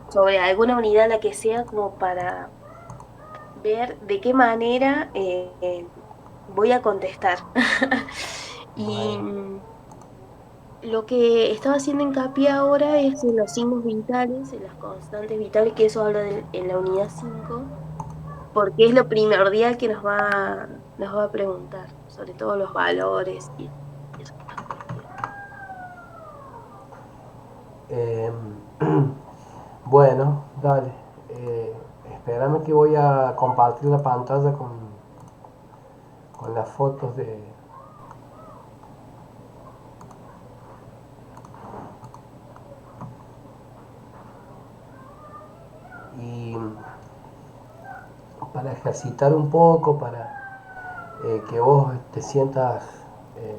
sobre alguna unidad, la que sea, como para ver de qué manera voy a contestar. Y Bueno, lo que estaba haciendo hincapié ahora es en los signos vitales, en las constantes vitales, que eso habla en la unidad 5, porque es lo primordial que nos va a preguntar, sobre todo los valores y esas cuestiones. eh, bueno, dale. Espérame que voy a compartir la pantalla con las fotos de... Y para ejercitar un poco, para que vos te sientas eh,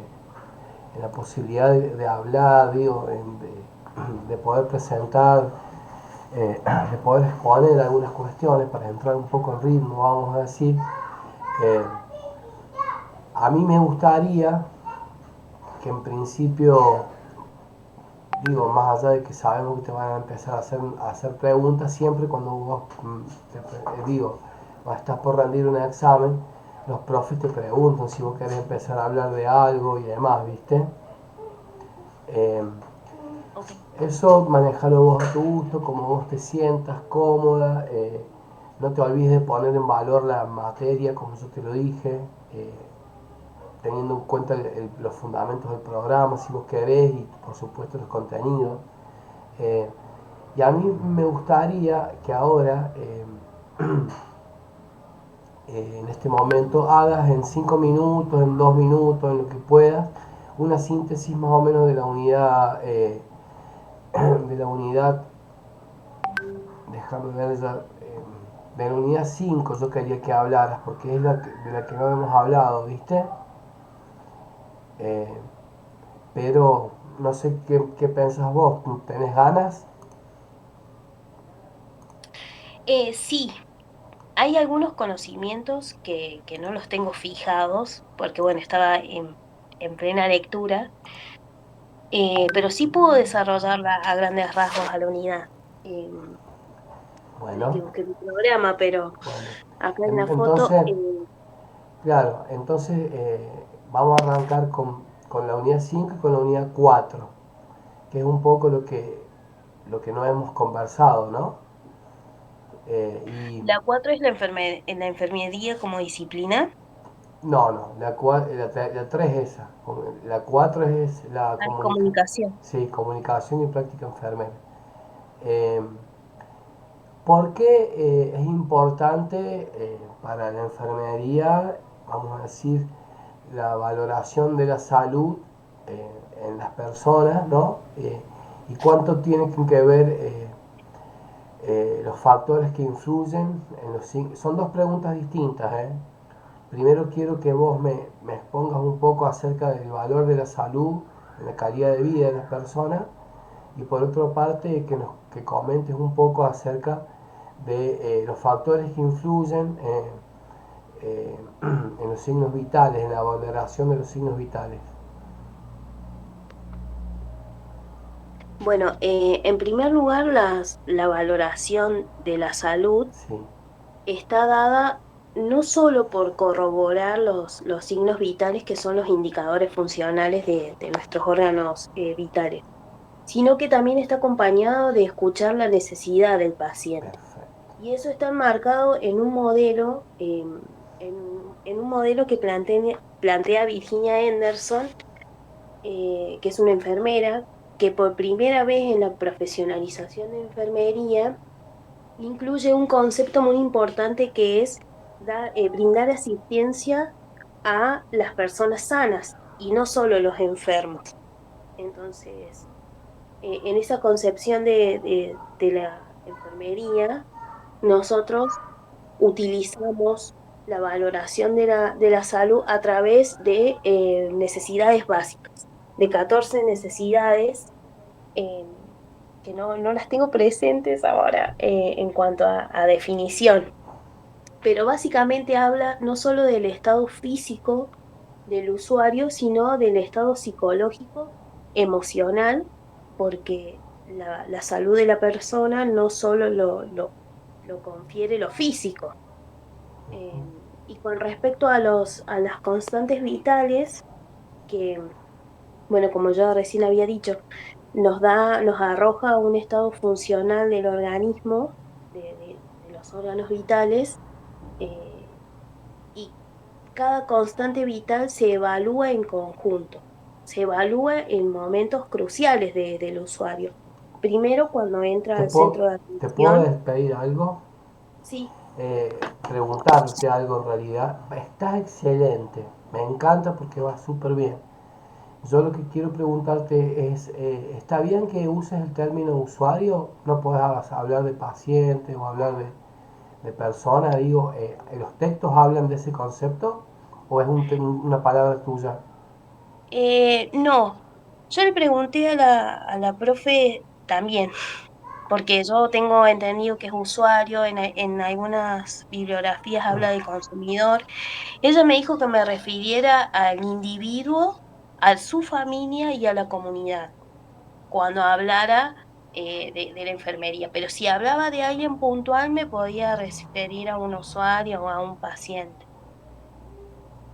en la posibilidad de hablar, digo, de poder presentar, de poder exponer algunas cuestiones para entrar un poco en ritmo, vamos a decir. Eh, a mí me gustaría que en principio, digo, más allá de que sabemos que te van a empezar a hacer preguntas, siempre cuando vos, digo, estás por rendir un examen, los profes te preguntan si vos querés empezar a hablar de algo y demás, ¿viste? Eh, Ok. Eso manejalo vos a tu gusto, como vos te sientas cómoda. No te olvides de poner en valor la materia, como yo te lo dije, eh, teniendo en cuenta los fundamentos del programa, si vos querés, y por supuesto los contenidos. Eh, y a mí me gustaría que ahora, en este momento, hagas en 5 minutos, en 2 minutos, en lo que puedas, una síntesis más o menos de la unidad, de la unidad, déjame ver ya, de la unidad 5 yo quería que hablaras, porque es de la que no hemos hablado, ¿viste? Eh, pero no sé qué pensás vos, ¿tenés ganas? Sí, hay algunos conocimientos que no los tengo fijados, porque bueno, estaba en plena lectura, pero sí puedo desarrollarla a grandes rasgos a la unidad. Eh, Espera que Bueno, busque mi programa, pero bueno. acá en la foto, Entonces, claro, entonces vamos a arrancar con la unidad 5 y con la unidad 4, que es un poco lo que no hemos conversado, ¿no? Y la 4 es en la enfermería como disciplina, no, no, la 3 es esa, la 4 es la hay comunicación. sí, comunicación y práctica enfermera. Eh, ¿Por qué es importante para la enfermería, vamos a decir, la valoración de la salud en las personas, ¿no? Y cuánto tienen que ver los factores que influyen en los signos. Son dos preguntas distintas, ¿eh? Primero quiero que vos me expongas un poco acerca del valor de la salud, en la calidad de vida de las personas, y por otra parte que comentes un poco acerca de los factores que influyen en los signos vitales, en la valoración de los signos vitales. Bueno, en primer lugar, la valoración de la salud Sí, está dada no solo por corroborar los signos vitales, que son los indicadores funcionales de nuestros órganos vitales, sino que también está acompañado de escuchar la necesidad del paciente. perfecto. Y eso está enmarcado en un modelo, en un modelo que plantea Virginia Henderson, que es una enfermera, que por primera vez en la profesionalización de enfermería incluye un concepto muy importante que es brindar asistencia a las personas sanas y no solo los enfermos. Entonces, en esa concepción de la enfermería, nosotros utilizamos la valoración de la salud a través de necesidades básicas, de 14 necesidades eh, que no las tengo presentes ahora en cuanto a definición, pero básicamente habla no solo del estado físico del usuario, sino del estado psicológico, emocional, porque la salud de la persona no solo lo confiere lo físico. Eh, y con respecto a las constantes vitales, que, bueno, como yo recién había dicho, nos arroja un estado funcional del organismo, de los órganos vitales, eh, y cada constante vital se evalúa en conjunto, se evalúa en momentos cruciales del usuario. Primero, cuando entra ¿Te al puedo, centro de te puedo atención, despedir algo? sí. Preguntarte algo en realidad. Estás excelente, me encanta porque va súper bien. Yo lo que quiero preguntarte es, ¿está bien que uses el término usuario? No puedes hablar de paciente o hablar de persona, digo, ¿los textos hablan de ese concepto o es una palabra tuya? No, yo le pregunté a la profe también, porque yo tengo entendido que es usuario, en algunas bibliografías habla de consumidor. Ella me dijo que me refiriera al individuo, a su familia y a la comunidad, cuando hablara de la enfermería. Pero si hablaba de alguien puntual, me podía referir a un usuario o a un paciente.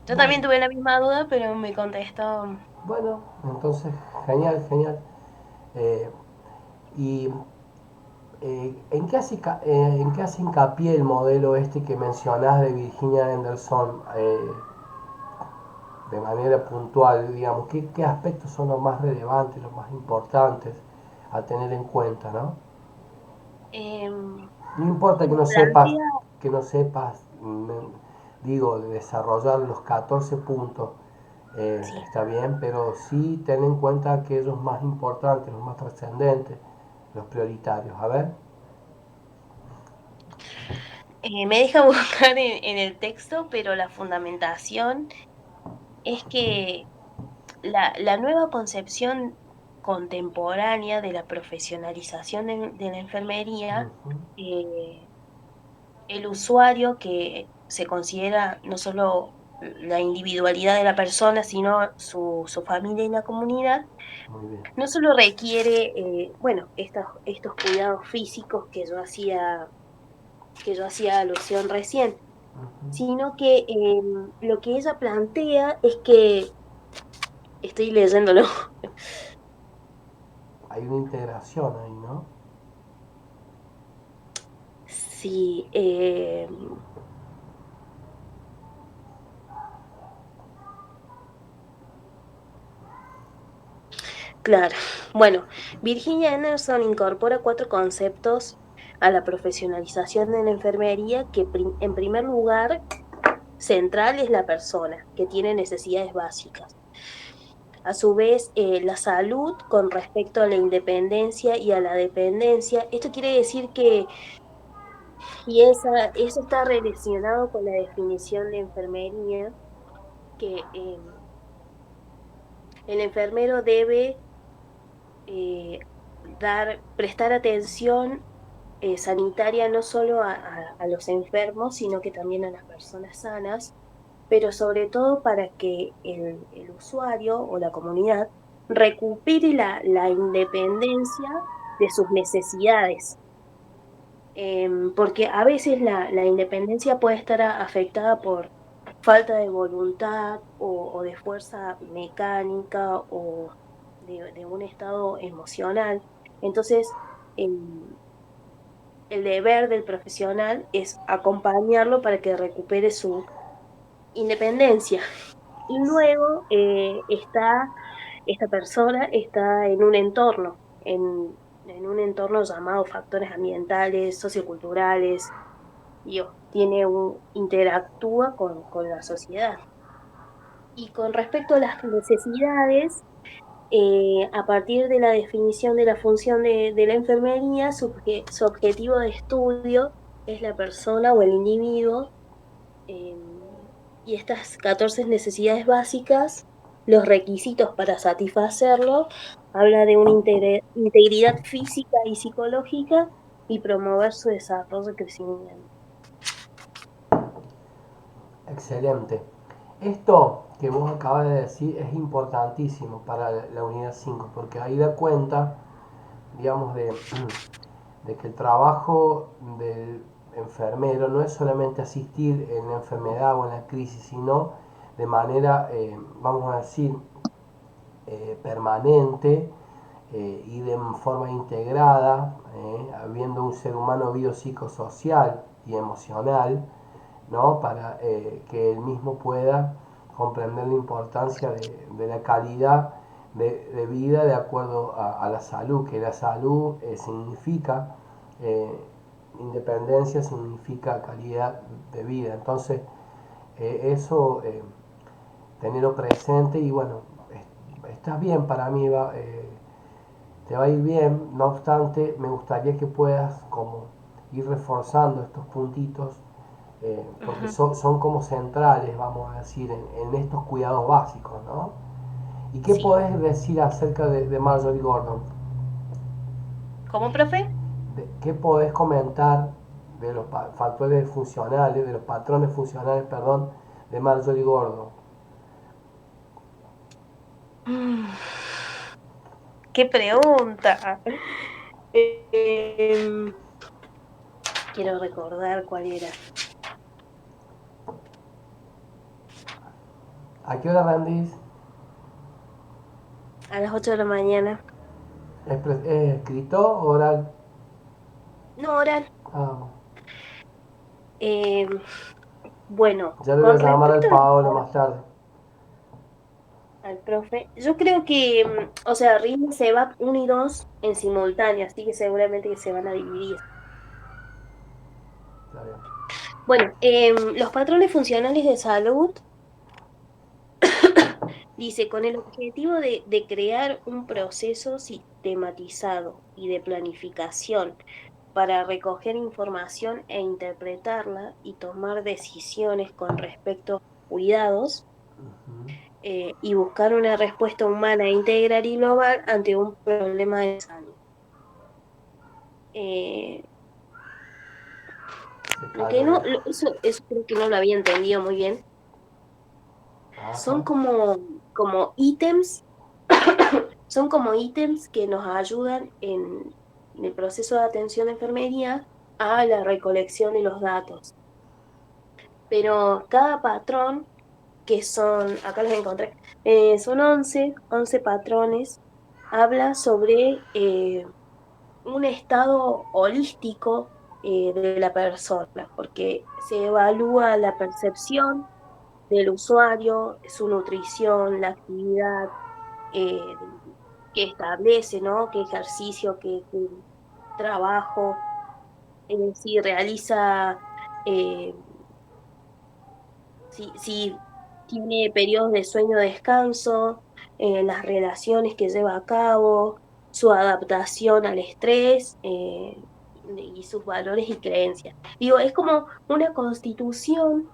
Yo también Bueno, tuve la misma duda, pero me contestó, bueno, entonces, genial, genial. Eh, y ¿en qué hace hincapié el modelo este que mencionás de Virginia Anderson de manera puntual, digamos? ¿Qué aspectos son los más relevantes, los más importantes a tener en cuenta, ¿no? em, No importa plantea, que no sepas, digo, de desarrollar los 14 puntos, sí, está bien, pero sí ten en cuenta aquellos más importantes, los más trascendentes, los prioritarios. A ver. me deja buscar en el texto, pero la fundamentación es que la nueva concepción contemporánea de la profesionalización de la enfermería, Ujú, eh, el usuario que se considera no solo la individualidad de la persona, sino su familia y la comunidad, muy bien. no solo requiere, bueno, estos cuidados físicos que yo hacía alusión recién, Ujú. sino que lo que ella plantea es que, estoy leyéndolo, Hay una integración ahí, ¿no? sí, claro. Bueno, Virginia Anderson incorpora cuatro conceptos a la profesionalización de la enfermería que, en primer lugar, central es la persona, que tiene necesidades básicas. A su vez, la salud con respecto a la independencia y a la dependencia. Esto quiere decir que, eso está relacionado con la definición de enfermería, que el enfermero debe prestar atención sanitaria no solo a los enfermos, sino que también a las personas sanas, pero sobre todo para que el usuario o la comunidad recupere la independencia de sus necesidades. Porque a veces la independencia puede estar afectada por falta de voluntad o de fuerza mecánica o de un estado emocional. Entonces, em, el deber del profesional es acompañarlo para que recupere su independencia. Y luego esta persona está en un entorno, en un entorno llamado factores ambientales, socioculturales, interactúa con la sociedad. Y con respecto a las necesidades, a partir de la definición de la función de la enfermería, su objetivo de estudio es la persona o el individuo, eh, y estas 14 necesidades básicas, los requisitos para satisfacerlo, habla de una integridad física y psicológica y promover su desarrollo y crecimiento. Excelente. Esto que vos acabas de decir es importantísimo para la unidad 5 porque ahí da cuenta digamos, de que el trabajo del enfermero no es solamente asistir en la enfermedad o en la crisis, sino de manera, vamos a decir, permanente y de forma integrada, habiendo un ser humano biopsicosocial y emocional, ¿no? Para que él mismo pueda comprender la importancia de la calidad de vida de acuerdo a la salud, que la salud significa independencia, significa calidad de vida. Entonces, eso tenerlo presente y bueno, estás bien para mí, te va a ir bien. No obstante, me gustaría que puedas como ir reforzando estos puntitos porque Ujú. son como centrales, vamos a decir, en estos cuidados básicos, ¿no? ¿Y qué Sí. podés decir acerca de Marjorie Gordon? ¿Cómo, profe? ¿Qué podés comentar de los factores funcionales, de los patrones funcionales, perdón, de Marjorie Gordon? Mm, ¡Qué pregunta! Em, quiero recordar cuál era. ¿A qué hora rendís? A las 8 de la mañana. ¿Es escrito, oral? No, oral. Ah, Em, bueno, ya le voy a con llamar al respecto Paolo más tarde. al profe, yo creo que, o sea, rinde SEBAP 1 y 2 en simultáneo, así que seguramente que se van a dividir. Está bien. Bueno, los patrones funcionales de salud, dice, con el objetivo de crear un proceso sistematizado y de planificación para recoger información e interpretarla y tomar decisiones con respecto a cuidados, Ujú. y buscar una respuesta humana, integral y global ante un problema de salud. Eh, Se lo que cayó no, ahí. eso creo que no lo había entendido muy bien. Son Ajá. como ítems, son como ítems que nos ayudan en el proceso de atención de enfermería a la recolección de los datos. Pero cada patrón, que son, acá los encontré, son 11 patrones, habla sobre un estado holístico de la persona, porque se evalúa la percepción del usuario, su nutrición, la actividad eh, que establece, ¿no? Qué ejercicio, qué trabajo, si realiza, eh, si tiene periodos de sueño-descanso, las relaciones que lleva a cabo, su adaptación al estrés, y sus valores y creencias. Digo, es como una constitución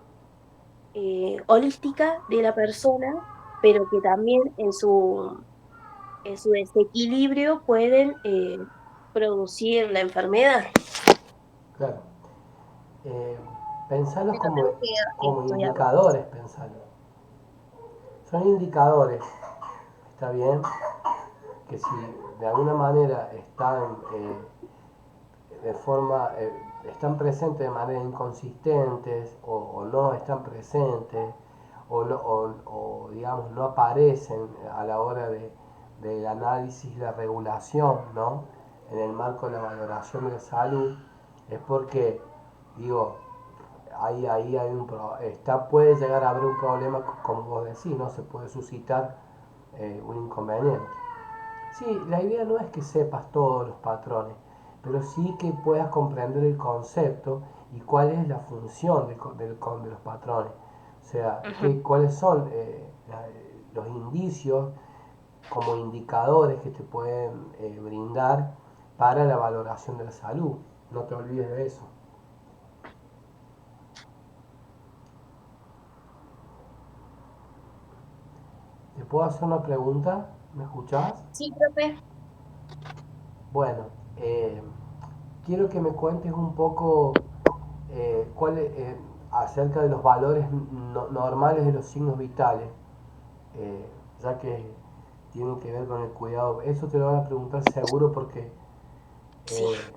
holística de la persona, pero que también en su desequilibrio pueden producir la enfermedad. Claro. Eh, Pensalos Pero tengo que como estudiarlo. indicadores, pensalos. Son indicadores, ¿está bien? Que si de alguna manera están de forma, están presentes de manera inconsistentes o no están presentes digamos no aparecen a la hora del análisis y la regulación, ¿no? En el marco de la valoración de salud, es porque, digo, ahí hay puede llegar a haber un problema, como vos decís, ¿no? Se puede suscitar un inconveniente. Sí, la idea no es que sepas todos los patrones, pero sí que puedas comprender el concepto y cuál es la función de los patrones. O sea, Ujú. cuáles son los indicios como indicadores que te pueden brindar para la valoración de la salud. No te olvides de eso. ¿Te puedo hacer una pregunta? ¿Me escuchás? Sí, profe. Bueno, quiero que me cuentes un poco acerca de los valores normales de los signos vitales, ya que tienen que ver con el cuidado. Eso te lo van a preguntar seguro porque Sí, eh,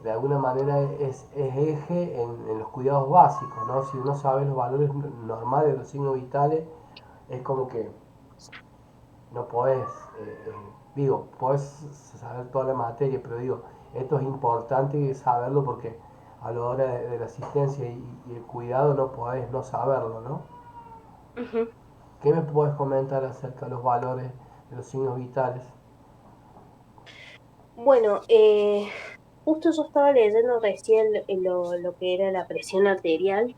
de alguna manera es eje en los cuidados básicos, ¿no? Si uno sabe los valores normales de los signos vitales, es como que no podés, digo, podés saber toda la materia, pero digo, esto es importante saberlo porque a la hora de la asistencia y el cuidado no podés no saberlo, ¿no? ujú. ¿Qué me puedes comentar acerca de los valores de los signos vitales? Bueno, justo yo estaba leyendo recién lo que era la presión arterial.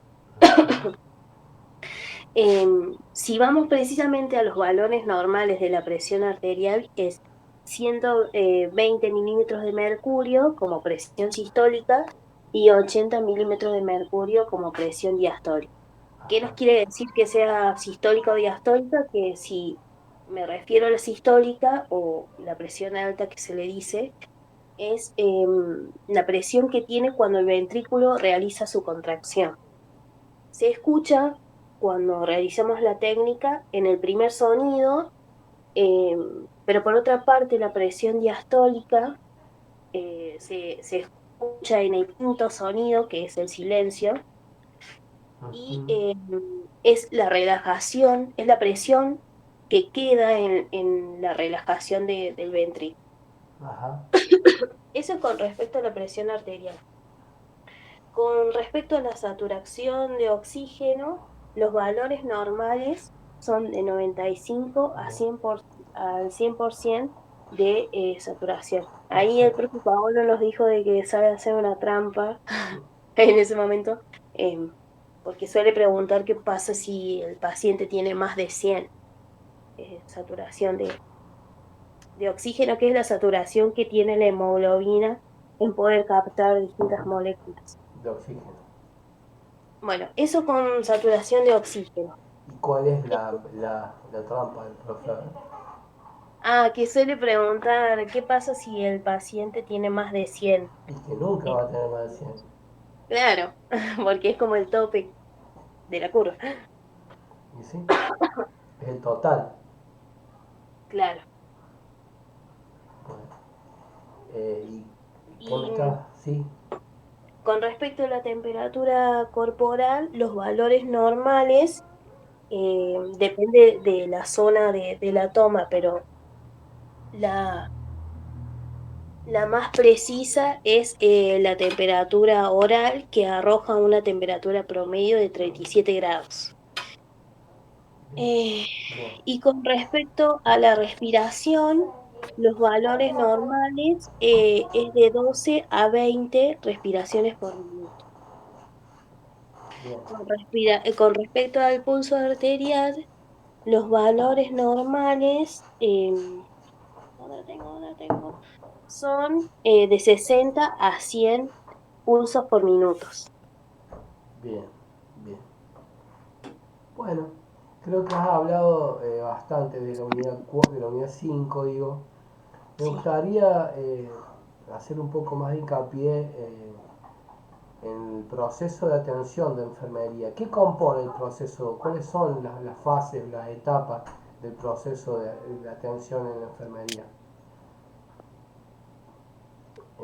Si vamos precisamente a los valores normales de la presión arterial, es 120 milímetros de mercurio como presión sistólica y 80 milímetros de mercurio como presión diastólica. ¿Qué nos Ajá, quiere decir que sea sistólica o diastólica? Que si me refiero a la sistólica o la presión alta que se le dice, es la presión que tiene cuando el ventrículo realiza su contracción. Se escucha cuando realizamos la técnica en el primer sonido, eh, pero por otra parte la presión diastólica se escucha en el quinto sonido, que es el silencio, y ujú, es la relajación, es la presión que queda en la relajación del ventrículo. ajá, Eso es con respecto a la presión arterial. Con respecto a la saturación de oxígeno, los valores normales son de 95 a bien, 100 al 100% de saturación. Ahí el perfecto. propio Paolo nos dijo de que sabe hacer una trampa en ese momento, em, porque suele preguntar qué pasa si el paciente tiene más de 100 saturación de oxígeno, que es la saturación que tiene la hemoglobina en poder captar distintas moléculas. De oxígeno. Bueno, eso con saturación de oxígeno. ¿Y cuál es la trampa del profe? Que suele preguntar qué pasa si el paciente tiene más de 100. Y que nunca Eh, va a tener más de 100. claro, porque es como el tope de la curva. ¿Y sí? Es el total. Claro. Bueno, ¿y qué me Y estás? Sí, con respecto a la temperatura corporal, los valores normales depende de la zona de la toma, pero la, la más precisa es la temperatura oral, que arroja una temperatura promedio de 37 grados. bien, Eh, bien, y con respecto a la respiración, los valores normales es de 12 a 20 respiraciones por minuto. bien, Con respecto al pulso arterial, los valores normales, ¿dónde tengo? Son de 60 a 100 pulsos por minutos. bien, bien. Bueno, creo que has hablado bastante de la unidad, de la unidad 5, digo. Me Sí. gustaría hacer un poco más de hincapié en el proceso de atención de enfermería. ¿Qué compone el proceso? ¿Cuáles son las fases, las etapas del proceso de atención en la enfermería?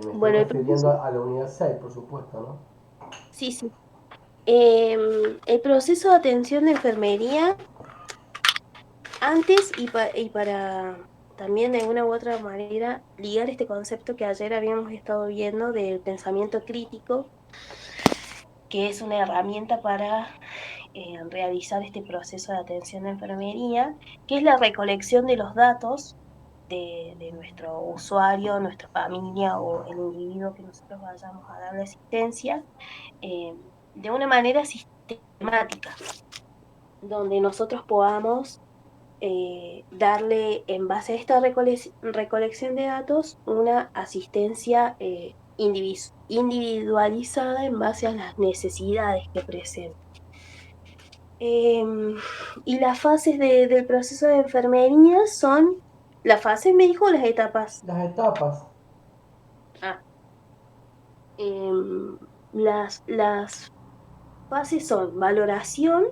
Me estoy Bueno, el refiriendo proceso, a la unidad 6, por supuesto, ¿no? sí, sí. El proceso de atención de enfermería, antes y para también de una u otra manera ligar este concepto que ayer habíamos estado viendo del pensamiento crítico, que es una herramienta para realizar este proceso de atención de enfermería, que es la recolección de los datos de nuestro usuario, nuestra familia o el individuo que nosotros vayamos a darle asistencia, eh, de una manera sistemática, donde nosotros podamos darle en base a esta recolección de datos una asistencia individualizada en base a las necesidades que presenta. Y las fases del proceso de enfermería son, ¿las fases me dijo o las etapas? Las etapas. Ah, em, las fases son valoración,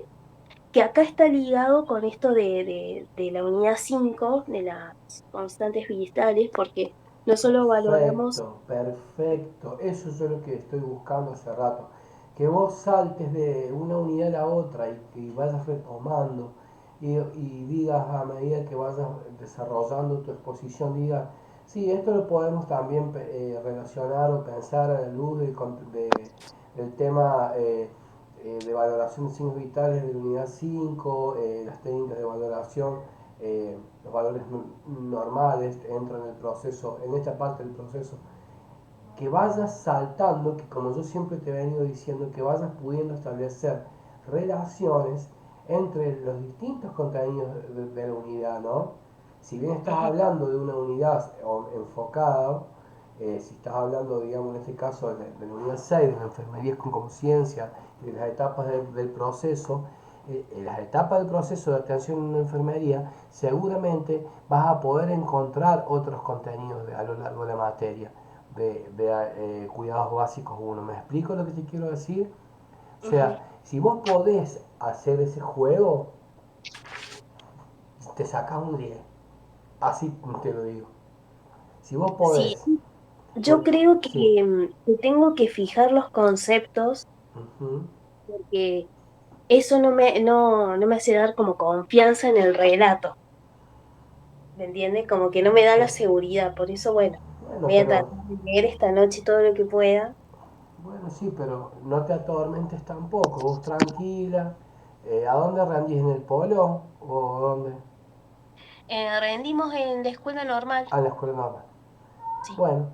que acá está ligado con esto de la unidad 5 de las constantes vitales, porque No solo valoramos. Perfecto, perfecto. Eso es lo que estoy buscando hace rato. Que vos saltes de una unidad a la otra y vayas retomando y digas a medida que vayas desarrollando tu exposición, digas, sí, esto lo podemos también relacionar o pensar a la luz del tema de valoración de signos vitales de la unidad 5, las técnicas de valoración, los valores normales entran en el proceso, en esta parte del proceso, que vayas saltando, que como yo siempre te he venido diciendo, que vayas pudiendo establecer relaciones entre los distintos contenidos de la unidad, ¿no? Si bien estás Ujú. hablando de una unidad enfocada, si estás hablando, digamos, en este caso de la unidad 6, de la enfermería con conciencia, de las etapas del proceso, en las etapas del proceso de atención en una enfermería, seguramente vas a poder encontrar otros contenidos a lo largo de la materia de cuidados básicos uno. ¿Me explico lo que te quiero decir? O Ujú. sea, si vos podés hacer ese juego, te sacas un 10. Así te lo digo. Si vos Sí, podés, yo creo que, sí. que tengo que fijar los conceptos Ujú. porque eso no me hace dar como confianza en el relato, ¿me entiendes? Como que no me da la seguridad, por eso, bueno, Bueno, voy a pero tratar de leer esta noche todo lo que pueda. bueno, sí, pero no te atormentes tampoco. Vos tranquila. ¿A dónde rendís? ¿En el polo? ¿O dónde? Rendimos en la escuela normal, Ah, en la escuela normal. sí. Bueno,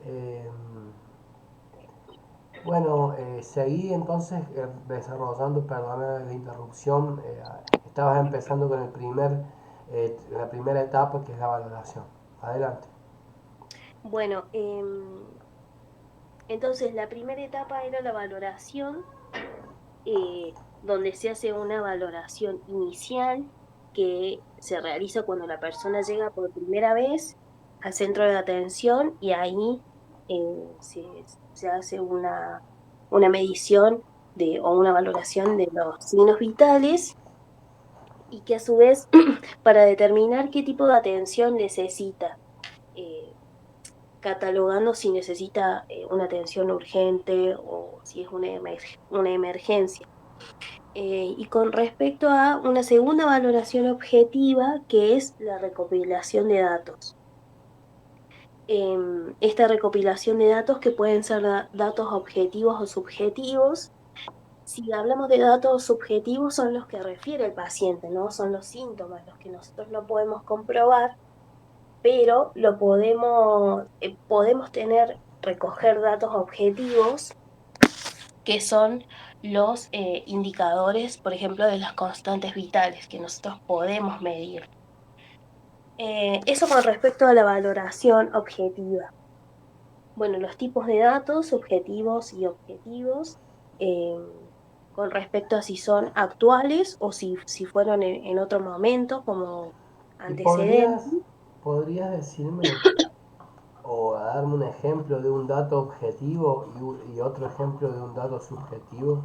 eh, bueno, seguí entonces desarrollando, perdona la interrupción, estabas empezando con la primera etapa que es la valoración. Adelante. Bueno, entonces la primera etapa era la valoración, donde se hace una valoración inicial que se realiza cuando la persona llega por primera vez al centro de atención y ahí se hace una medición o una valoración de los signos vitales y que a su vez para determinar qué tipo de atención necesita, eh, catalogando si necesita una atención urgente o si es una emergencia. Y con respecto a una segunda valoración objetiva, que es la recopilación de datos. Esta recopilación de datos que pueden ser datos objetivos o subjetivos. Si hablamos de datos subjetivos, son los que refiere el paciente, ¿no? Son los síntomas, los que nosotros no podemos comprobar, pero podemos recoger datos objetivos que son los indicadores, por ejemplo, de las constantes vitales que nosotros podemos medir. Eso con respecto a la valoración objetiva. Bueno, los tipos de datos, subjetivos y objetivos, eh, con respecto a si son actuales o si fueron en otro momento como ¿Y antecedentes. podrías decirme o darme un ejemplo de un dato objetivo y otro ejemplo de un dato subjetivo?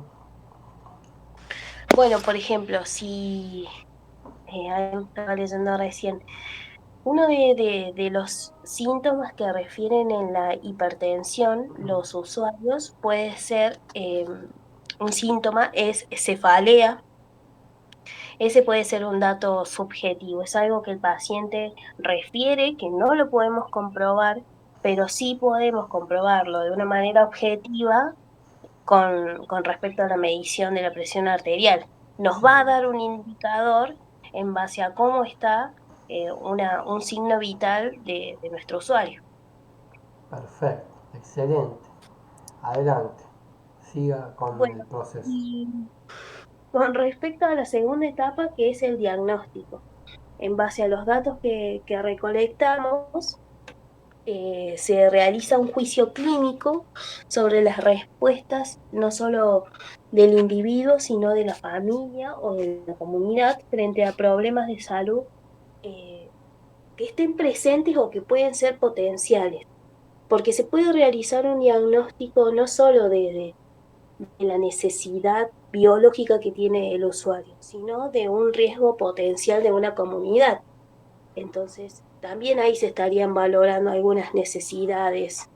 Bueno, por ejemplo, si estaba leyendo recién, uno de los síntomas que refieren en la hipertensión los usuarios puede ser, un síntoma es cefalea. Ese puede ser un dato subjetivo, es algo que el paciente refiere, que no lo podemos comprobar, pero sí podemos comprobarlo de una manera objetiva con respecto a la medición de la presión arterial. Nos va a Excelente. dar un indicador en base a cómo está un signo vital de nuestro usuario. Perfecto. Excelente. Adelante. Siga con el Bueno, proceso. y con respecto a la segunda etapa, que es el diagnóstico, en base a los datos que recolectamos, se realiza un juicio clínico sobre las respuestas no solo del individuo, sino de la familia o de la comunidad frente a problemas de salud eh, que estén presentes o que pueden ser potenciales, porque se puede realizar un diagnóstico no solo de la necesidad biológica que tiene el usuario, sino de un riesgo potencial de una comunidad. Entonces, también ahí se estarían valorando algunas necesidades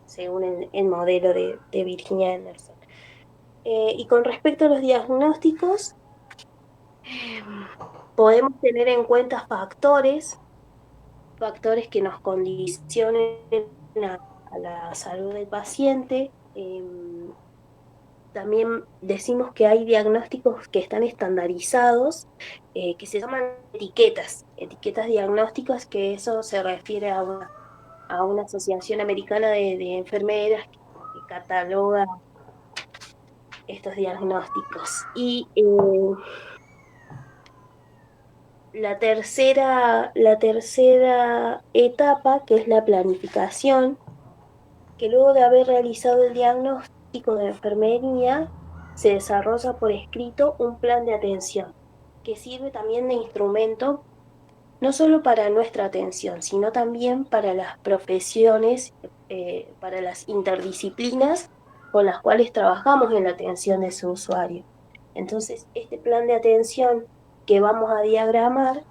según el modelo de Virginia Anderson. Y con respecto a los diagnósticos, podemos tener en cuenta factores que nos condicionen a la salud del paciente. También decimos que hay diagnósticos que están estandarizados, que se llaman etiquetas diagnósticas, que eso se refiere a una asociación americana de enfermeras que cataloga estos diagnósticos. Y la tercera etapa, que es la planificación, que luego de haber realizado el diagnóstico de enfermería, se desarrolla por escrito un plan de atención, que sirve también de instrumento no solo para nuestra atención, sino también para las profesiones, para las interdisciplinas con las cuales trabajamos en la atención de su usuario. Entonces, este plan de atención que vamos a diagramar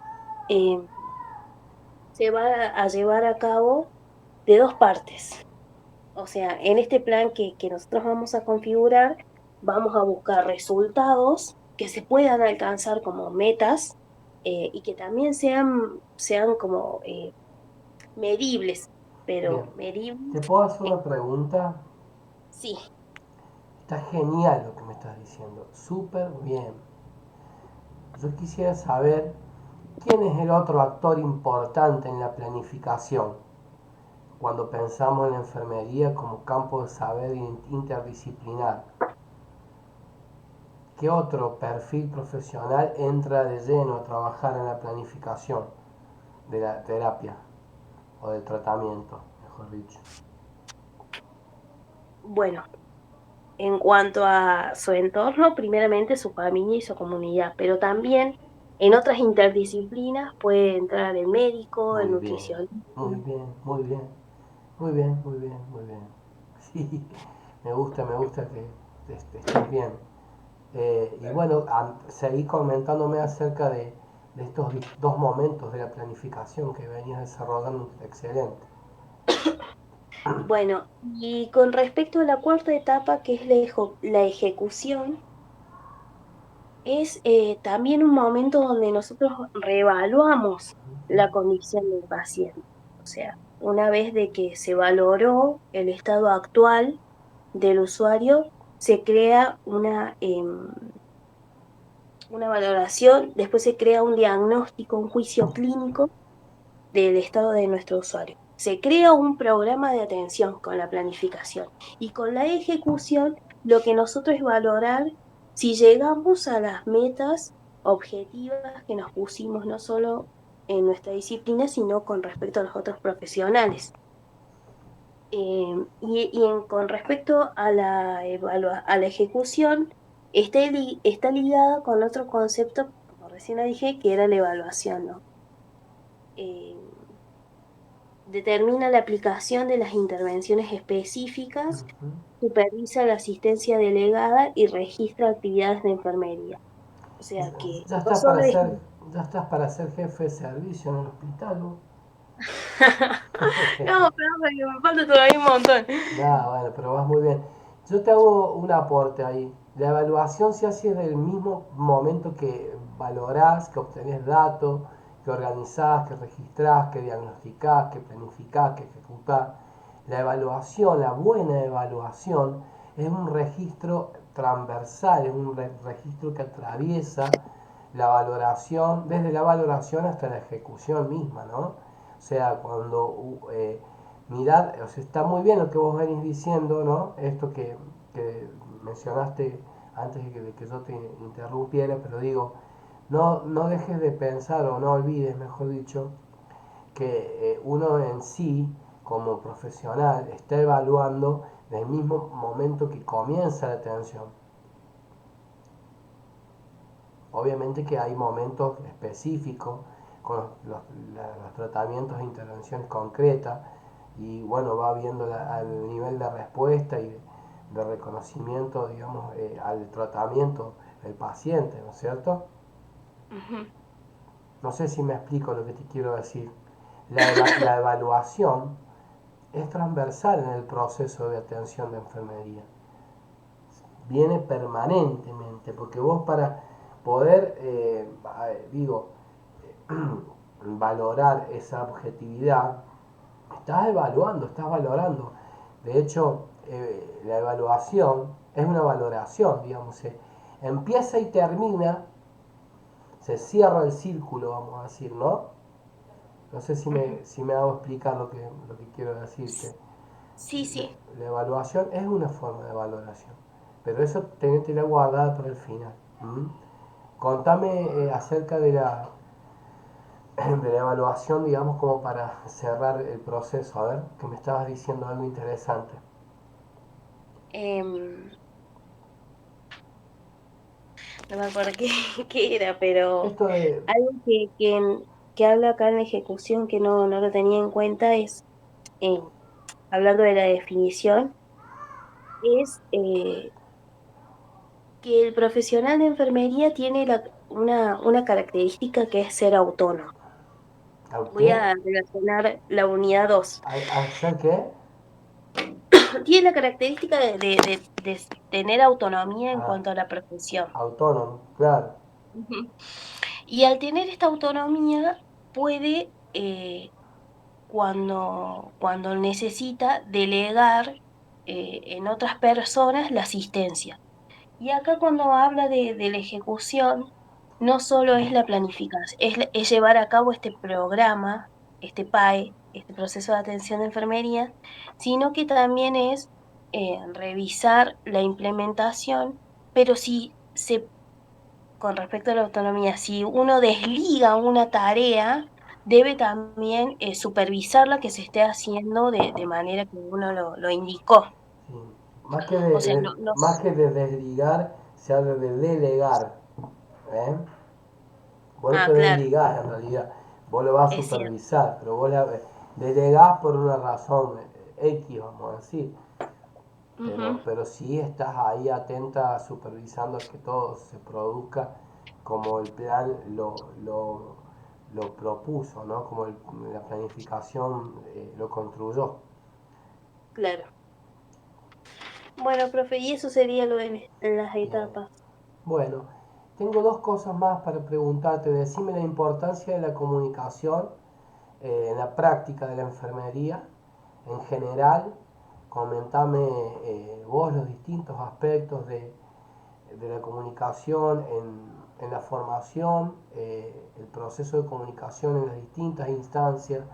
eh, se va a llevar a cabo de dos partes. O sea, en este plan que nosotros vamos a configurar, vamos a buscar resultados que se puedan alcanzar como metas, y que también sean como medibles, Bien, pero medibles, ¿te puedo hacer en- una pregunta? sí. Está genial lo que me estás diciendo, súper bien. Yo quisiera saber quién es el otro actor importante en la planificación cuando pensamos en la enfermería como campo de saber interdisciplinar. ¿Qué otro perfil profesional entra de lleno a trabajar en la planificación de la terapia o del tratamiento, mejor dicho? Bueno, en cuanto a su entorno, primeramente su familia y su comunidad, pero también en otras interdisciplinas puede entrar el médico, el Muy bien, nutricionista. muy bien, muy bien, muy bien, muy bien, muy bien. Sí, me gusta que estés bien. Y bueno, seguí comentándome acerca de estos dos momentos de la planificación que venías desarrollando. Excelente. Bueno, y con respecto a la cuarta etapa, que es la ejecución, es también un momento donde nosotros reevaluamos la condición del paciente. O sea, una vez de que se valoró el estado actual del usuario, se crea una valoración, después se crea un diagnóstico, un juicio clínico del estado de nuestro usuario. Se crea un programa de atención con la planificación y con la ejecución lo que nosotros es valorar si llegamos a las metas objetivas que nos pusimos no solo en nuestra disciplina, sino con respecto a los otros profesionales. Con respecto a a la ejecución, está ligada con otro concepto, como recién lo dije, que era la evaluación, ¿no? Eh, Determina la aplicación de las intervenciones específicas, Ujú. supervisa la asistencia delegada y registra actividades de enfermería. O sea que Ya no estás solo para es... ser, ya estás para ser jefe de servicio en el hospital, ¿no? No, pero me falta todavía un montón. Nada, bueno, pero vas muy bien. Yo te hago un aporte ahí. La evaluación se hace desde el mismo momento que valorás, que obtenés datos, que organizás, que registrás, que diagnosticás, que planificás, que ejecutás. La evaluación, la buena evaluación, es un registro transversal, es un registro que atraviesa la valoración, desde la valoración hasta la ejecución misma, ¿no? O sea, cuando mirar, o sea, está muy bien lo que vos venís diciendo, ¿no? Esto que mencionaste antes de que yo te interrumpiera, pero digo, no dejes de pensar o no olvides, mejor dicho, que uno en sí, como profesional, está evaluando desde el mismo momento que comienza la atención. Obviamente que hay momentos específicos con los tratamientos e intervenciones concretas y bueno, va viendo al nivel de respuesta y de reconocimiento, digamos, al tratamiento del paciente, ¿no es cierto? Ujú. No sé si me explico lo que te quiero decir. La evaluación es transversal en el proceso de atención de enfermería. Viene permanentemente, porque vos para poder, digo, valorar esa objetividad, estás valorando. De hecho, la evaluación es una valoración, digamos, empieza y termina, se cierra el círculo, vamos a decir, ¿no? No sé Ujú. si me hago explicar lo que quiero decirte. Sí, sí. La evaluación es una forma de valoración, pero eso tenetela guardada para el final. ¿Mm? Contame acerca de la evaluación, digamos, como para cerrar el proceso. A ver, que me estabas diciendo algo interesante. Em, no me acuerdo qué, qué era, pero Esto de... algo que habla acá en la ejecución que no lo tenía en cuenta es, eh, hablando de la definición, es que el profesional de enfermería tiene una característica que es ser autónomo. ¿A Voy qué? a relacionar la unidad 2. ¿A hacer qué? Tiene la característica de tener autonomía en Ah, cuanto a la profesión. autónomo, claro. Ujú. Y al tener esta autonomía puede, cuando necesita, delegar en otras personas la asistencia. Y acá cuando habla de la ejecución, no solo es la planificación, es llevar a cabo este programa, este PAE, este proceso de atención de enfermería, sino que también es revisar la implementación, pero si se, con respecto a la autonomía, si uno desliga una tarea, debe también supervisar que se esté haciendo de manera que uno lo indicó. Sí. O sea, no, no, Más que de desligar, se habla de delegar. ¿Eh? Vos no te claro, desligás en realidad, vos lo vas a es cierto. supervisar, pero vos delegás por una razón X, vamos a decir. Ujú. Pero sí estás ahí atenta, supervisando que todo se produzca como el plan lo propuso, ¿no? Como la planificación lo construyó. Claro. Bueno, profe, y eso sería lo de las Bien. etapas. Bueno, tengo dos cosas más para preguntarte. Decime la importancia de la comunicación en la práctica de la enfermería en general. Comentame vos los distintos aspectos de la comunicación en la formación, el proceso de comunicación en las distintas instancias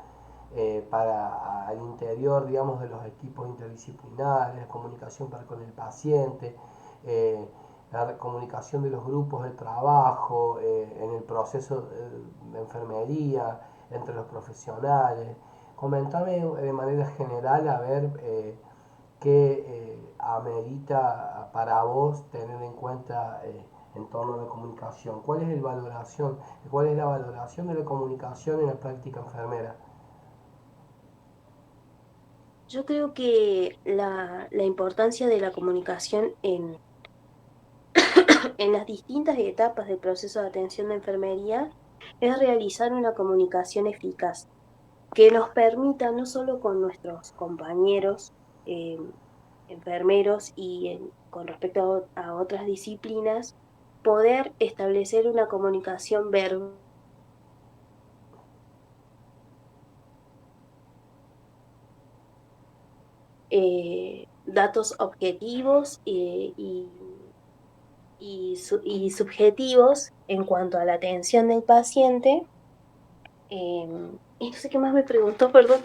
para al interior, digamos, de los equipos interdisciplinares, la comunicación para con el paciente, eh, la comunicación de los grupos de trabajo, en el proceso de enfermería, entre los profesionales. Comentame de manera general a ver qué amerita para vos tener en cuenta en torno a la comunicación. ¿Cuál es la valoración de la comunicación en la práctica enfermera? Yo creo que la importancia de la comunicación en las distintas etapas del proceso de atención de enfermería es realizar una comunicación eficaz que nos permita no solo con nuestros compañeros eh, enfermeros y con respecto a otras disciplinas, poder establecer una comunicación verbal, datos objetivos y subjetivos en cuanto a la atención del paciente. Y no sé qué más me preguntó, perdón.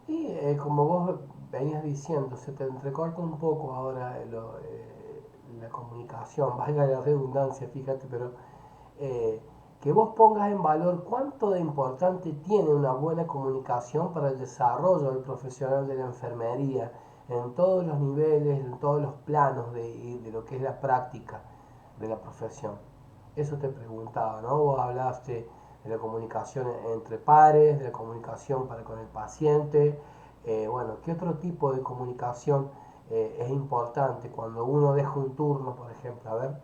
Y como vos venías diciendo, se te entrecorta un poco ahora la comunicación, valga la redundancia, fíjate, pero eh, que vos pongas en valor cuánto de importante tiene una buena comunicación para el desarrollo del profesional de la enfermería en todos los niveles, en todos los planos de lo que es la práctica de la profesión. Eso te preguntaba, ¿no? Vos hablaste de la comunicación entre pares, de la comunicación para con el paciente. Bueno, ¿qué otro tipo de comunicación es importante cuando uno deja un turno, por ejemplo? A ver.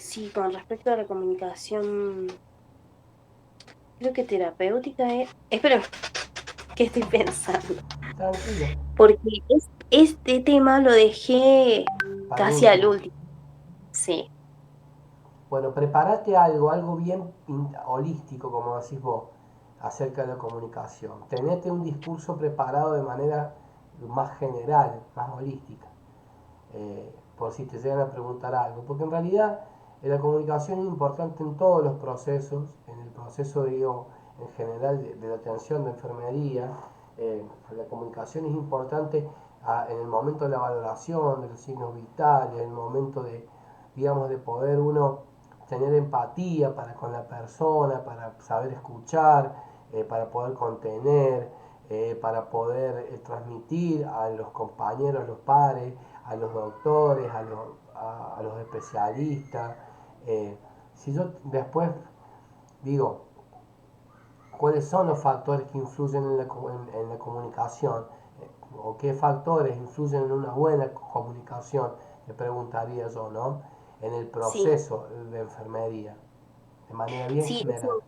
Sí, con respecto a la comunicación, creo que terapéutica es... Espera, ¿qué estoy pensando? Tranquila, Porque este tema lo dejé para el casi al último. último. Sí, Bueno, prepárate algo, algo bien holístico, como decís vos, acerca de la comunicación. Tenete un discurso preparado de manera más general, más holística, por si te llegan a preguntar algo. Porque en realidad la comunicación es importante en todos los procesos, en el proceso, digo, en general de la atención de enfermería. La comunicación es importante en el momento de la valoración de los signos vitales, en el momento de, digamos, de poder uno tener empatía para con la persona, para saber escuchar, para poder contener, para poder transmitir a los compañeros, a los pares, a los doctores, a los especialistas. Eh, si yo después digo, ¿cuáles son los factores que influyen en la comunicación? ¿O qué factores influyen en una buena comunicación? Le preguntaría yo, ¿no? En el sí, proceso de enfermería, de manera bien sí, general.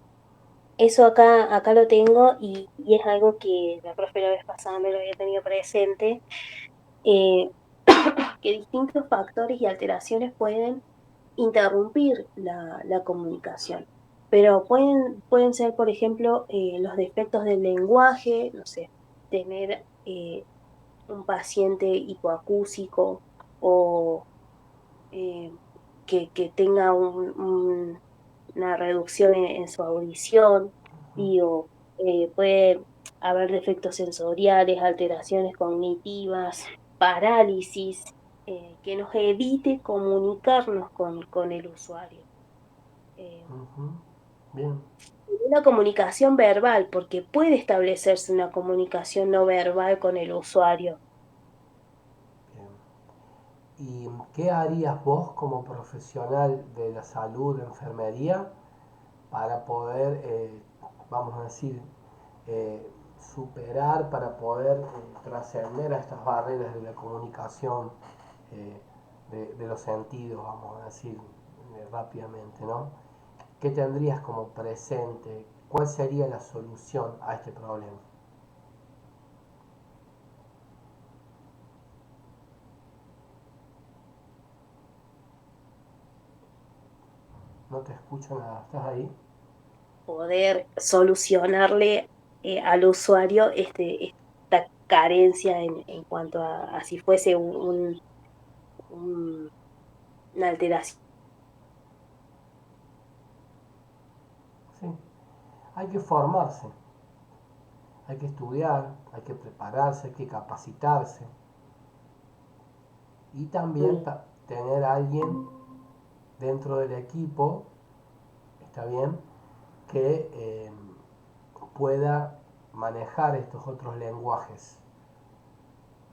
eso acá lo tengo y es algo que la profe la vez pasada me lo había tenido presente, eh, que distintos factores y alteraciones pueden interrumpir la comunicación. Pero pueden ser, por ejemplo, los defectos del lenguaje, no sé, tener un paciente hipoacúsico o eh, que tenga una reducción en su audición, digo, puede haber defectos sensoriales, alteraciones cognitivas, parálisis, que nos evite comunicarnos con el usuario. Eh, Ujú. Bien, una comunicación verbal, porque puede establecerse una comunicación no verbal con el usuario. bien. ¿Y qué harías vos como profesional de la salud, de enfermería, para poder, vamos a decir, eh, superar, para poder trascender a estas barreras de la comunicación, eh, de los sentidos, vamos a decir rápidamente, ¿no? ¿Qué tendrías como presente? ¿Cuál sería la solución a este problema? No te escucho nada, ¿estás ahí? Poder solucionarle al usuario esta carencia en cuanto a si fuese un- una alteración. Sí, hay que formarse, hay que estudiar, hay que prepararse, hay que capacitarse y también tener a alguien dentro del equipo, está bien, que pueda manejar estos otros lenguajes.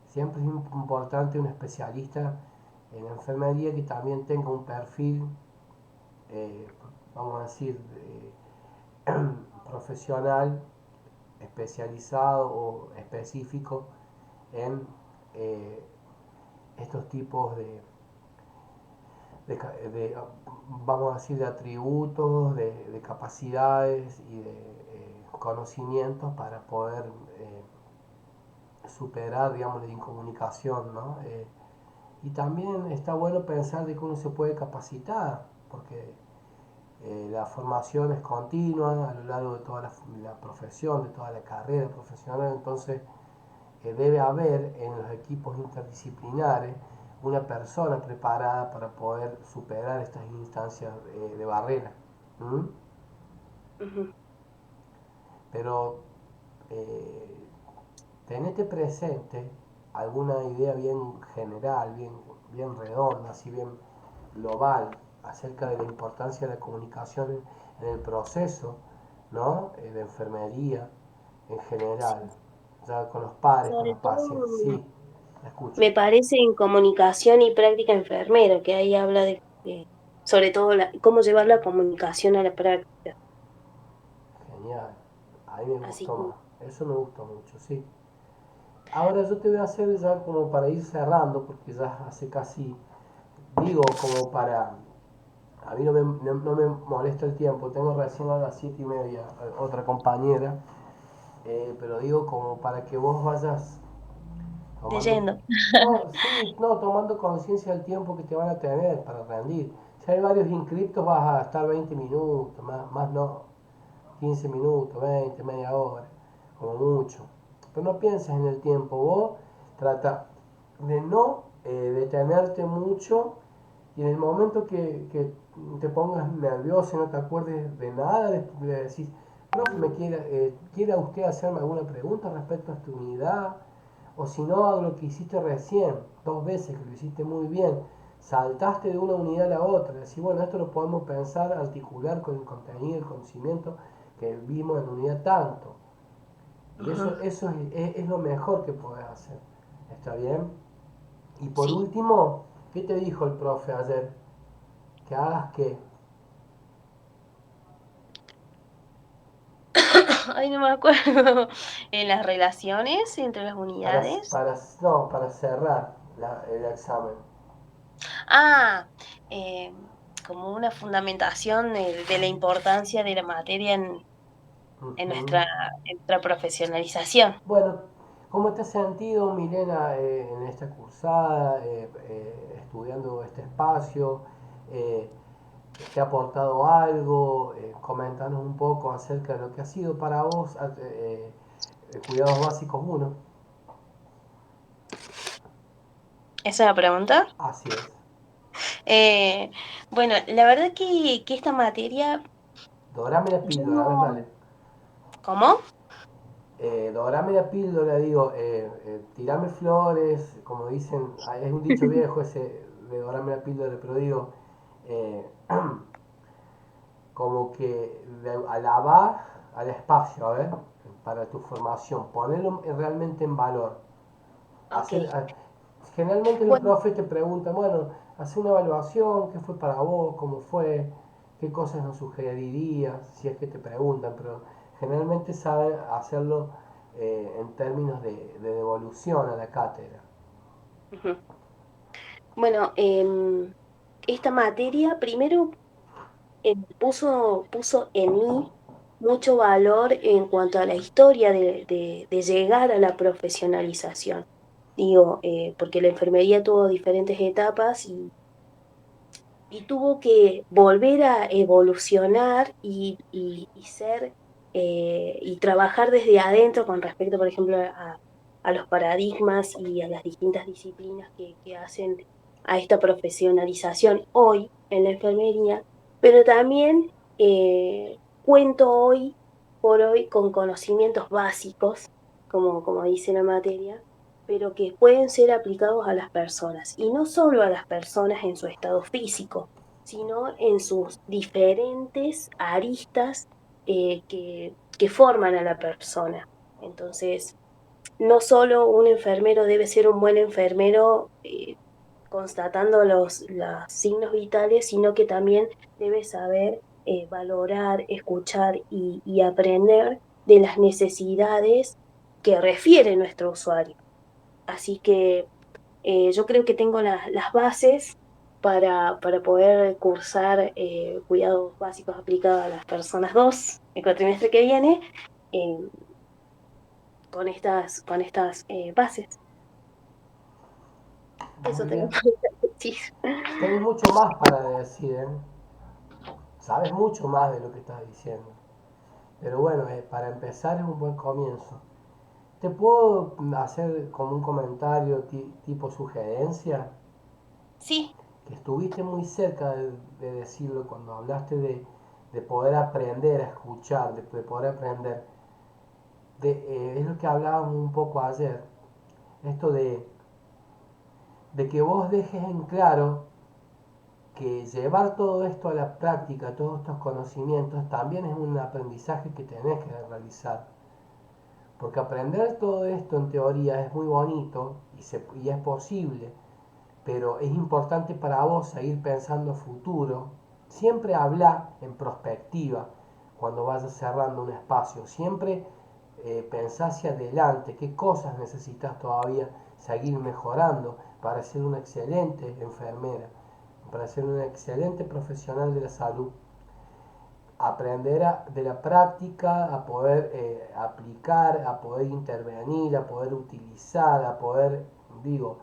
Siempre es importante un especialista en enfermería que también tenga un perfil, eh, vamos a decir, profesional, especializado o específico en eh, estos tipos de, vamos a decir, de atributos, de capacidades y de conocimientos para poder superar, digamos, la incomunicación, ¿no? Y también está bueno pensar de que uno se puede capacitar, porque la formación es continua a lo largo de toda la profesión, de toda la carrera profesional, entonces debe haber en los equipos interdisciplinares una persona preparada para poder superar estas instancias de barrera. ¿Mm? Ujú. Pero eh, tenete presente alguna idea bien general, bien redonda, así bien global, acerca de la importancia de la comunicación en el proceso, ¿no? De enfermería en general, Sí, ya con los pares, con sobre los pacientes. todo Sí, la escucho. me parece en comunicación y práctica enfermera, que ahí habla sobre todo cómo llevar la comunicación a la práctica. Genial. A mí me Así gustó que más. Eso me gustó mucho, sí. Ahora yo te voy a hacer ya como para ir cerrando, porque ya hace casi, digo, como para a mí no me molesta el tiempo, tengo recién a las 7:30 otra compañera, pero digo como para que vos vayas tomando, leyendo. no, sí, no, tomando conciencia del tiempo que te van a tener para rendir. Si hay varios inscriptos vas a estar 20 minutos, más no, 15 minutos, 20, media hora, como mucho. Pero no pienses en el tiempo, vos trata de no detenerte mucho y en el momento que te pongas nervioso y no te acuerdes de nada, de decir, profe, ¿quiere usted hacerme alguna pregunta respecto a esta unidad? O si no, hago lo que hiciste recién, 2 veces que lo hiciste muy bien, saltaste de una unidad a la otra, decir, bueno, esto lo podemos pensar, articular con el contenido, el conocimiento que vimos en la unidad tanto. Y Ujú. eso es lo mejor que podés hacer. ¿Está bien? Y por Sí. último, ¿qué te dijo el profe ayer? Que hagas qué. Ay, no me acuerdo. En las relaciones entre las Para, unidades. para, no, para cerrar el examen. Ah, eh, como una fundamentación de la importancia de la materia en Ujú. en nuestra profesionalización. Bueno, ¿cómo te has sentido, Milena, en esta cursada, estudiando este espacio? Eh, ¿Te ha aportado algo? Coméntanos un poco acerca de lo que ha sido para vos Cuidados Básicos uno. ¿Esa es la pregunta? Así es. Eh, bueno, la verdad que esta materia, Dorame la yo píldora, a ver, no... dale. ¿Cómo? Dorame la píldora, digo, tirame flores, como dicen, es un dicho viejo ese de dorame la píldora, pero digo, eh, como que de alabar al espacio, a ver, para tu formación, ponerlo realmente en valor. Ok. Hacer, generalmente los Bueno, profes te preguntan, bueno, hace una evaluación, qué fue para vos, cómo fue, qué cosas nos sugerirías, si es que te preguntan, pero generalmente saben hacerlo en términos de devolución a la cátedra. ujú. Bueno, esta materia primero puso en mí mucho valor en cuanto a la historia de llegar a la profesionalización. Digo, porque la enfermería tuvo diferentes etapas y tuvo que volver a evolucionar y ser y trabajar desde adentro con respecto, por ejemplo, a los paradigmas y a las distintas disciplinas que hacen a esta profesionalización hoy en la enfermería, pero también cuento hoy por hoy con conocimientos básicos, como dice la materia, pero que pueden ser aplicados a las personas, y no solo a las personas en su estado físico, sino en sus diferentes aristas que forman a la persona. Entonces, no solo un enfermero debe ser un buen enfermero constatando los signos vitales, sino que también debe saber valorar, escuchar y aprender de las necesidades que refiere nuestro usuario. Así que yo creo que tengo las bases para poder cursar cuidados básicos aplicados a las personas 2 el cuatrimestre que viene eh, con estas bases. Eso Muy tengo bien. que decir. Tenés mucho más para decir, ¿eh? Sabes mucho más de lo que estás diciendo. Pero bueno, para empezar es un buen comienzo. ¿Te puedo hacer como un comentario tipo sugerencia? Sí, Que estuviste muy cerca de decirlo cuando hablaste de poder aprender a escuchar, de poder aprender. Es lo que hablábamos un poco ayer, esto de que vos dejes en claro que llevar todo esto a la práctica, todos estos conocimientos, también es un aprendizaje que tenés que realizar. Porque aprender todo esto en teoría es muy bonito y es posible, pero es importante para vos seguir pensando futuro. Siempre habla en perspectiva cuando vayas cerrando un espacio. Siempre pensá hacia adelante, qué cosas necesitas todavía seguir mejorando para ser una excelente enfermera. para ser un excelente profesional de la salud. Aprender de la práctica, a poder aplicar, a poder intervenir, a poder utilizar, a poder, digo,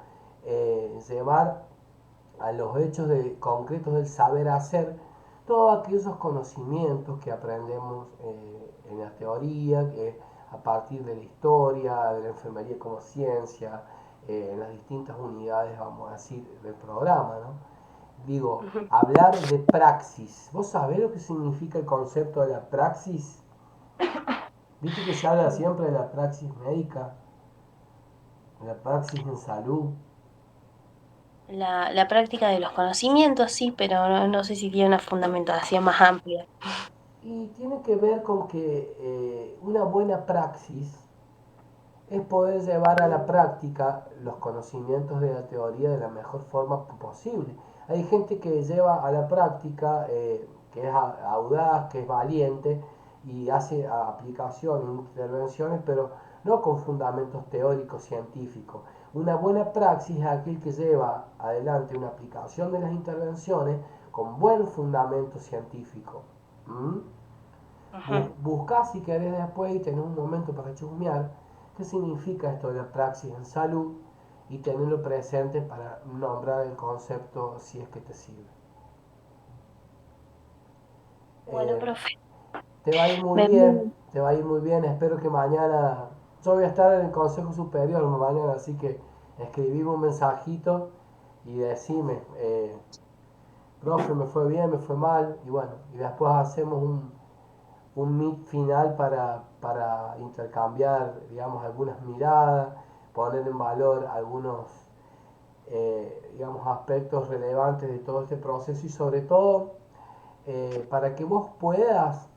llevar a los hechos concretos del saber hacer todos aquellos conocimientos que aprendemos en la teoría, que a partir de la historia, de la enfermería como ciencia, en las distintas unidades, vamos a decir, del programa, ¿no? Digo, Ujú. hablar de praxis. ¿Vos sabés lo que significa el concepto de la praxis? Viste que se habla siempre de la praxis médica, de la praxis en salud. La práctica de los conocimientos, sí, pero no sé si tiene una fundamentación más amplia. Y tiene que ver con que una buena praxis es poder llevar a la práctica los conocimientos de la teoría de la mejor forma posible. Hay gente que lleva a la práctica, que es audaz, que es valiente y hace aplicaciones, intervenciones, pero no con fundamentos teóricos científicos. Una buena praxis es aquel que lleva adelante una aplicación de las intervenciones con buen fundamento científico. ¿Mm? Ujú. Buscá si querés después y tenés un momento para chusmear qué significa esto de la praxis en salud y tenerlo presente para nombrar el concepto si es que te sirve. Bueno, Eh, profe, Te va a ir muy me bien, te va a ir muy bien, espero que mañana, yo voy a estar en el Consejo Superior mañana, así que escribime un mensajito y decime, profe, me fue bien, me fue mal, y bueno, y después hacemos un meet final para intercambiar, digamos, algunas miradas, poner en valor algunos, digamos, aspectos relevantes de todo este proceso y sobre todo para que vos puedas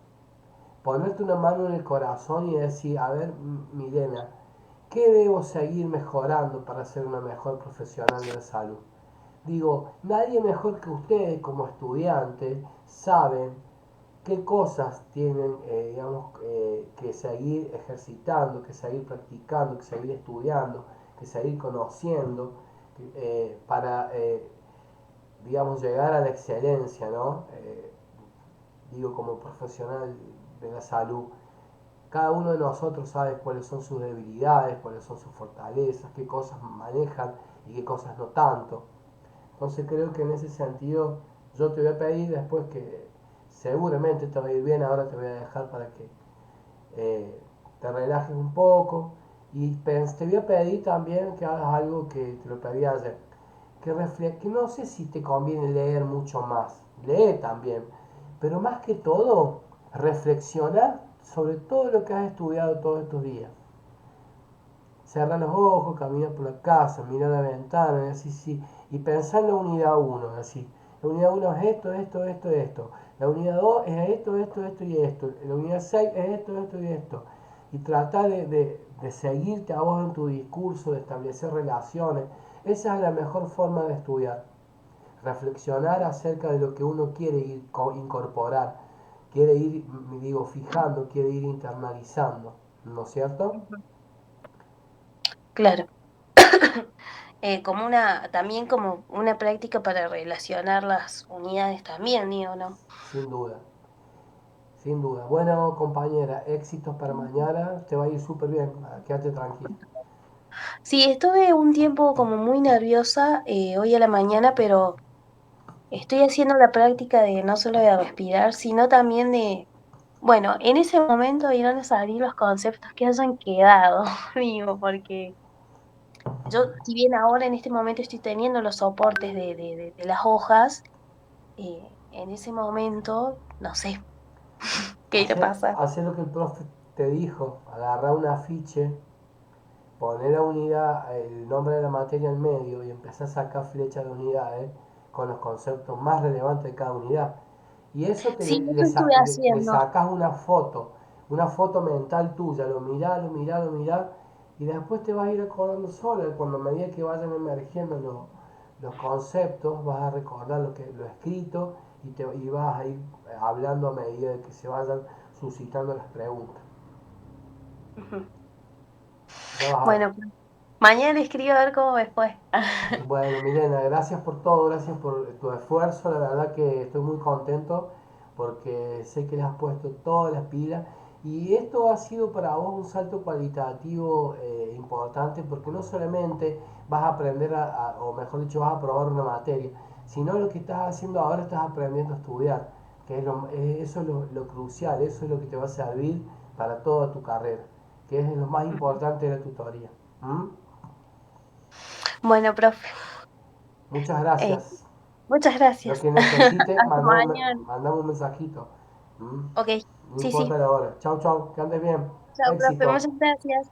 ponerte una mano en el corazón y decir, a ver, Milena, ¿qué debo seguir mejorando para ser una mejor profesional de la salud? Digo, nadie mejor que ustedes como estudiantes saben qué cosas tienen, digamos, que seguir ejercitando, que seguir practicando, que seguir estudiando, que seguir conociendo para, digamos, llegar a la excelencia, ¿no? Digo, como profesional de la salud, cada uno de nosotros sabe cuáles son sus debilidades, cuáles son sus fortalezas, qué cosas manejan y qué cosas no tanto. Entonces creo que en ese sentido yo te voy a pedir después que seguramente te va a ir bien, ahora te voy a dejar para que te relajes un poco y te voy a pedir también que hagas algo que te lo pedí ayer, que no sé si te conviene leer mucho más, lee también, pero más que todo reflexionar sobre todo lo que has estudiado todos estos días. Cierra los ojos, camina por la casa, mira la ventana, y así, sí, y pensá en la unidad uno así. La unidad uno es esto, esto, esto, esto. La unidad 2 es esto, esto, esto y esto. La unidad 6 es esto, esto y esto. Y trata de seguirte a vos en tu discurso, de establecer relaciones. Esa es la mejor forma de estudiar. Reflexionar acerca de lo que uno quiere ir incorporar, quiere ir, digo, fijando, quiere ir internalizando, ¿no es cierto? Ujú. Claro. Como también como una práctica para relacionar las unidades también, ¿sí o no? Sin duda, sin duda. Bueno, compañera, éxitos para mañana, te va a ir súper bien, quédate tranquila. Sí, estuve un tiempo como muy nerviosa hoy a la mañana, pero estoy haciendo la práctica de no solo de respirar, sino también de, bueno, en ese momento irán a salir los conceptos que hayan quedado, digo, porque yo, si bien ahora en este momento estoy teniendo los soportes de las hojas, en ese momento no sé qué irá a pasar. Hacer lo que el profe te dijo, agarrar un afiche, poner la unidad, el nombre de la materia en medio y empezar a sacar flechas de unidades con los conceptos más relevantes de cada unidad. Y eso Sí, eso estuve le haciendo. sacas una foto mental tuya, lo mirás, lo mirás, lo mirás, y después te vas a ir acordando sola, cuando a medida que vayan emergiendo los conceptos, vas a recordar lo escrito y vas a ir hablando a medida de que se vayan suscitando las preguntas. Ujú. Ya vas a ver. Bueno, Mañana le escribo a ver cómo me fue. Bueno, Milena, gracias por todo, gracias por tu esfuerzo, la verdad que estoy muy contento porque sé que le has puesto todas las pilas y esto ha sido para vos un salto cualitativo importante porque no solamente vas a aprender o mejor dicho, vas a probar una materia, sino lo que estás haciendo ahora estás aprendiendo a estudiar, que eso es lo crucial, eso es lo que te va a servir para toda tu carrera, que es lo más importante de la tutoría. ¿Mm? Bueno, profe, Muchas eh, gracias. muchas Lo gracias. que necesite, Hasta mañana. mandame un mensajito. ¿Mm? Ok, No sí, sí. importa la hora. Chau, chau, que andes bien. Chao, profe, Éxito. muchas gracias.